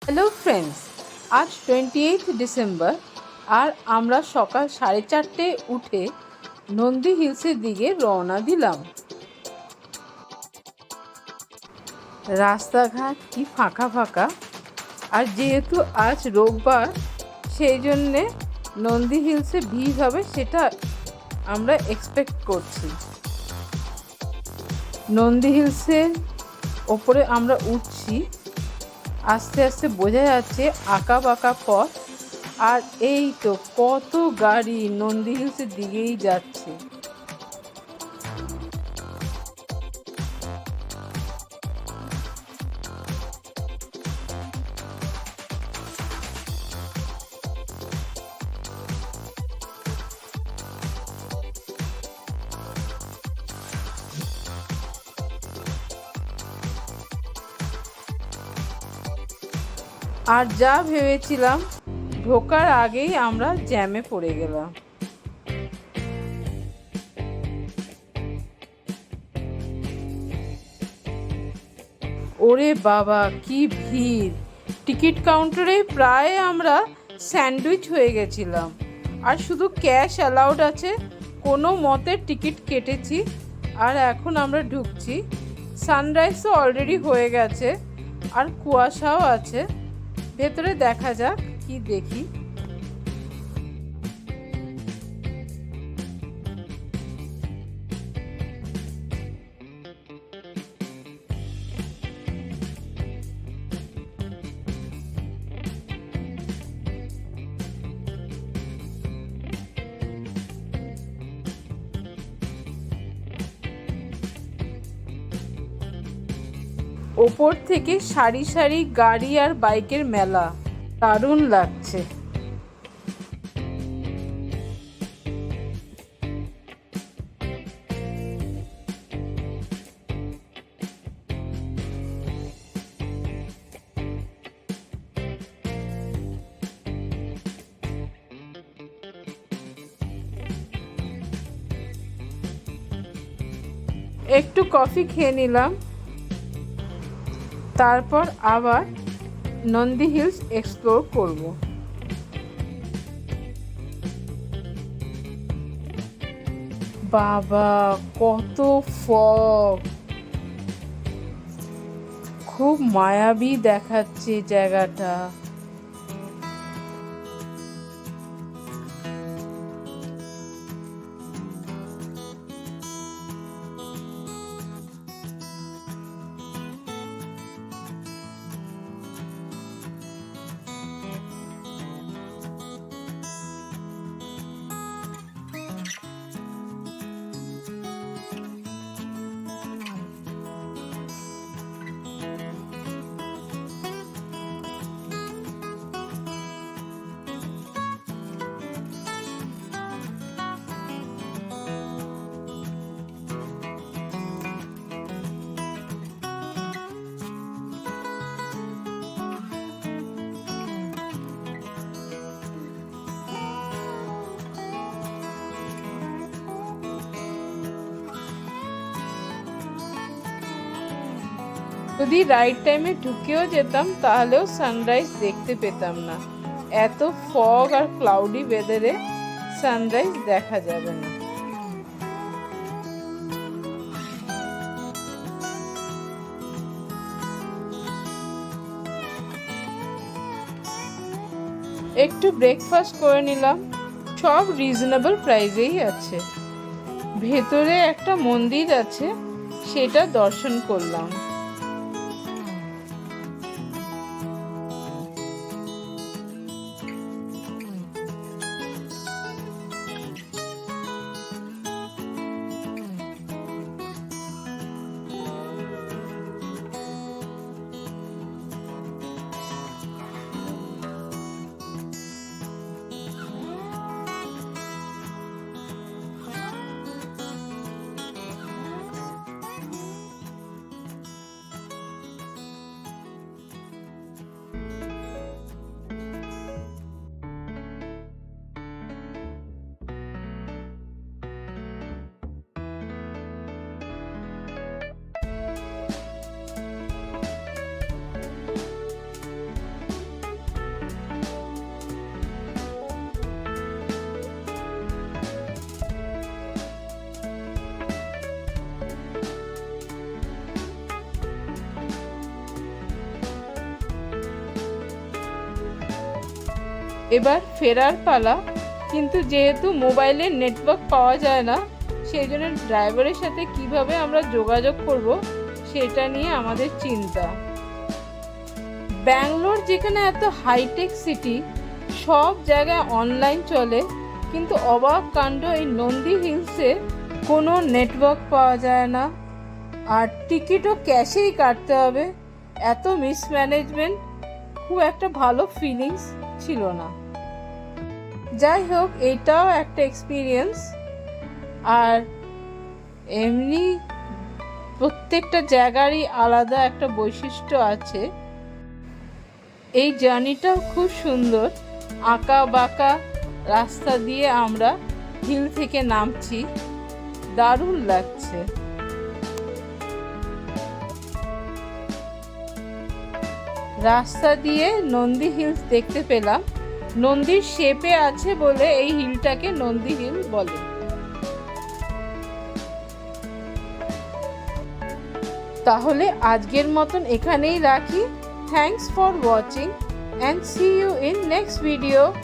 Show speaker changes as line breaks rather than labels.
Hello friends, আজ 28 December আর আমরা সকাল 4:30 উঠে নন্দী হিলসের দিকে রওনা দিলাম। রাস্তাঘাট কি ফাঁকা ফাঁকা, আর যেহেতু আজ রোববার সেই জন্যে নন্দী হিলসে ভিড় হবে সেটা আমরা এক্সপেক্ট করছি। নন্দী হিলসের ওপরে আমরা উঠছি, আস্তে আস্তে বোঝা যাচ্ছে আঁকা বাঁকা পথ, আর এই তো কত গাড়ি নন্দী হিলসের দিকেই যাচ্ছে। আর যা ভেবেছিলাম, ঢোকার আগেই আমরা জ্যামে পড়ে গেলাম। ওরে বাবা, কি ভিড়! টিকিট কাউন্টারে প্রায় আমরা স্যান্ডউইচ হয়ে গেছিলাম। আর শুধু ক্যাশ অ্যালাউড আছে, কোনো মতে টিকিট কেটেছি আর এখন আমরা ঢুকছি। সানরাইজ তো অলরেডি হয়ে গেছে আর কুয়াশাও আছে। ভেতরে দেখা যাক কি দেখি। ওপর থেকে সারি সারি গাড়ি আর বাইকের মেলা, দারুণ লাগছে। একটু কফি খেয়ে নিলাম, তারপর আবার নন্দী হিলস এক্সপ্লোর করব। বাবা, কত ফগ! খুব মায়াবী দেখাচ্ছে জায়গাটা। যদি রাইট টাইমে ঢুকেও যেতাম তাহলেও সানরাইজ দেখতে পেতাম না। এত ফগ আর ক্লাউডি ওয়েদারে সানরাইজ দেখা যাবে না। একটু ব্রেকফাস্ট করে নিলাম, সব রিজনেবল প্রাইসেই আছে। ভেতরে একটা মন্দির আছে, সেটা দর্শন করলাম। এবার ফেরার পালা, কিন্তু যেহেতু মোবাইলে নেটওয়ার্ক পাওয়া যায় না, সেই জন্য ড্রাইভারের সাথে কিভাবে আমরা যোগাযোগ করব সেটা নিয়ে আমাদের চিন্তা। ব্যাঙ্গালোর যেখানে এত হাইটেক সিটি, সব জায়গায় অনলাইন চলে, কিন্তু অবাক কাণ্ড এই নন্দী হিলসে কোনো নেটওয়ার্ক পাওয়া যায় না, আর টিকিটও ক্যাশেই কাটতে হবে। এত মিসম্যানেজমেন্ট, খুব একটা ভালো ফিলিংস ছিল না। যাই হোক, এটাও একটা এক্সপিরিয়েন্স। আর এমনি প্রত্যেকটা জায়গারই আলাদা একটা বৈশিষ্ট্য আছে। এই জার্নিটাও খুব সুন্দর, আঁকা বাঁকা রাস্তা দিয়ে আমরা হিল থেকে নামছি, দারুণ লাগছে। রাস্তা দিয়ে নন্দী হিলস দেখতে পেলাম। নন্দীর শেপে আছে বলে এই হিলটাকে নন্দী হিল বলে। তাহলে আজকের মতন এখানেই রাখি। Thanks for watching and see you in next video.